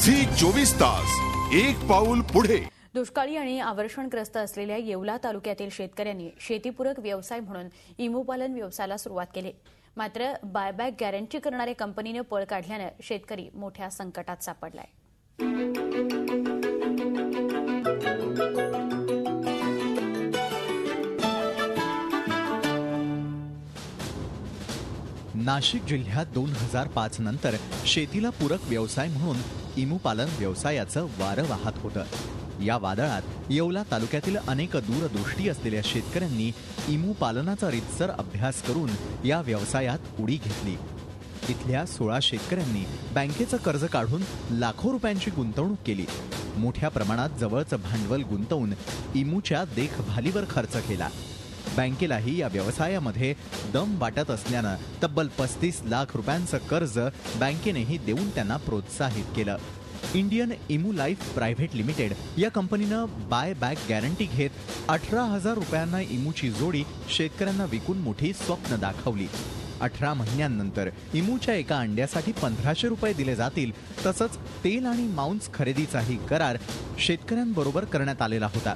Zee 24 तास एक पाऊल पुढे। दुष्काळी आणि आवर्षणग्रस्त असलेल्या येवला तालुक्यातील शेतकऱ्यांनी शेतीपूरक व्यवसाय म्हणून इमूपालन व्यवसायाला सुरुवात केली। मात्र बायबॅक गॅरंटी करणाऱ्या कंपनीने पळ काढल्याने शेतकरी मोठ्या संकटात सापडलाय। नाशिक जिल्ह्यात 2005 नंतर शेतीला पूरक व्यवसाय म्हणून इमूपालन व्यवसायाचं वारं वाहत होतं। या वादळात येवला तालुक्यातील अनेक दूरदृष्टी असलेल्या शेतकऱ्यांनी इमूपालनाचा रीतसर अभ्यास करून या व्यवसायात उडी घेतली। इथल्या 16 शेतकऱ्यांनी बँकेचं कर्ज काढून लाखो रुपयांची गुंतवणूक केली। मोठ्या प्रमाणात जवळचं भांडवल गुंतवून इमूच्या देखभालीवर खर्च केला। बँकेलाही या व्यवसायामध्ये दम वाटत असल्यानं तब्बल 35 लाख रुपयांचं कर्ज बँकेनेही देऊन त्यांना प्रोत्साहित केलं। Indian emu life private limited या कंपनीनं बाय बॅक गॅरंटी घेत 18,000 रुपयांना इमूची जोडी शेतकऱ्यांना विकून मोठी स्वप्न दाखवली। 18 महिन्यांनंतर इमूच्या एका अंड्यासाठी 1500 रुपये दिले जातील। तसंच तेल आणि मांस खरेदीचाही करार शेतकऱ्यांबरोबर करण्यात आलेला होता।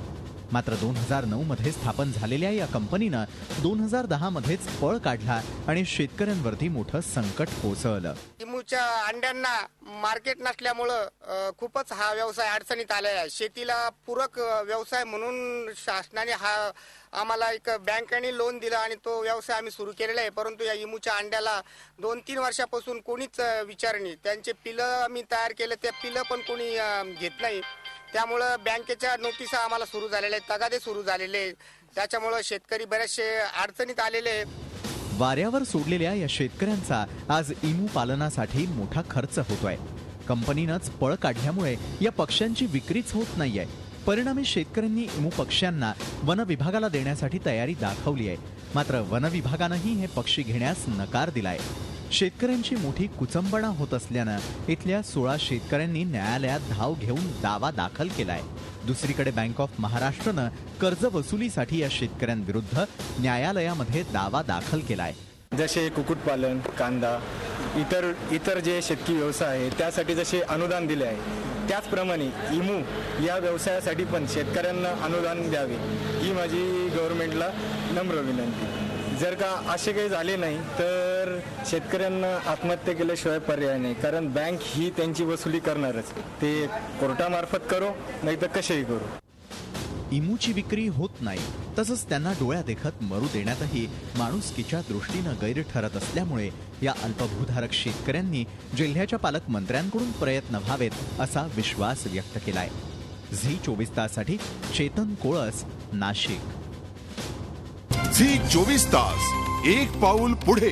मात्र 2009 मध्ये स्थापन झालेल्या या कंपनीनं 2010 मध्येच पळ काढला आणि शेतकऱ्यांवरती मोठं संकट कोसळलं। इमूच्या अंड्यांना मार्केट नसल्यामुळं खूपच हा व्यवसाय अडचणीत आला आहे। शेतीला पूरक व्यवसाय म्हणून शासनाने आम्हाला एक बँकेने लोन दिलं आणि तो व्यवसाय आम्ही सुरू केलेला आहे। परंतु या इमूच्या अंड्याला 2-3 वर्षापासून कोणीच विचार नाही। त्यांचे पिलं आम्ही तयार केले, ते पिलं पण कोणी घेत नाही। त्यामुळे बँकेच्या नोटिसा आम्हाला सुरू झालेल्या आहेत, तगादे सुरू झालेले, त्याच्यामुळे शेतकरी बरेचसे अडचणीत आलेले। वाऱ्यावर सोडलेल्या या शेतकऱ्यांचा आज इमू पालनासाठी मोठा खर्च होतोय। कंपनीनंच पळ काढल्यामुळे या पक्ष्यांची विक्रीच होत नाहीये। परिणामी शेतकऱ्यांनी इमू पक्ष्यांना वन विभागाला देण्यासाठी तयारी दाखवली आहे। मात्र वन विभागानंही हे पक्षी घेण्यास नकार दिलाय। शेतकऱ्यांची मोठी कुचंबणा होत असल्यानं इथल्या 16 शेतकऱ्यांनी न्यायालयात धाव घेऊन दावा दाखल केलाय। दुसरीकडे बँक ऑफ महाराष्ट्रनं कर्ज वसुलीसाठी या शेतकऱ्यांविरुद्ध न्यायालयामध्ये दावा दाखल केलाय। जसे कुक्कुटपालन, कांदा, इतर जे शेतकी व्यवसाय आहे त्यासाठी जसे अनुदान दिले आहे, त्याचप्रमाणे इमू या व्यवसायासाठी पण शेतकऱ्यांना अनुदान द्यावे ही माझी गव्हर्नमेंटला नम्र विनंती। जर का असे काही झाले नाही तर शेतकऱ्यांना आत्महत्या केल्याशिवाय पर्याय नाही, कारण बँक ही त्यांची वसुली करणारच। ते कोर्टामार्फत करो नाही तर कसेही करो। इमूची विक्री होत नाही, तसंच त्यांना डोळ्या देखत मरू देण्यातही माणुसकीच्या दृष्टीनं गैर ठरत असल्यामुळे या अल्पभूधारक शेतकऱ्यांनी जिल्ह्याच्या पालकमंत्र्यांकडून प्रयत्न व्हावेत असा विश्वास व्यक्त केलाय। झी 24 ताससाठी चेतन कोळस, नाशिक। झी 24 तास एक पाऊल पुढे।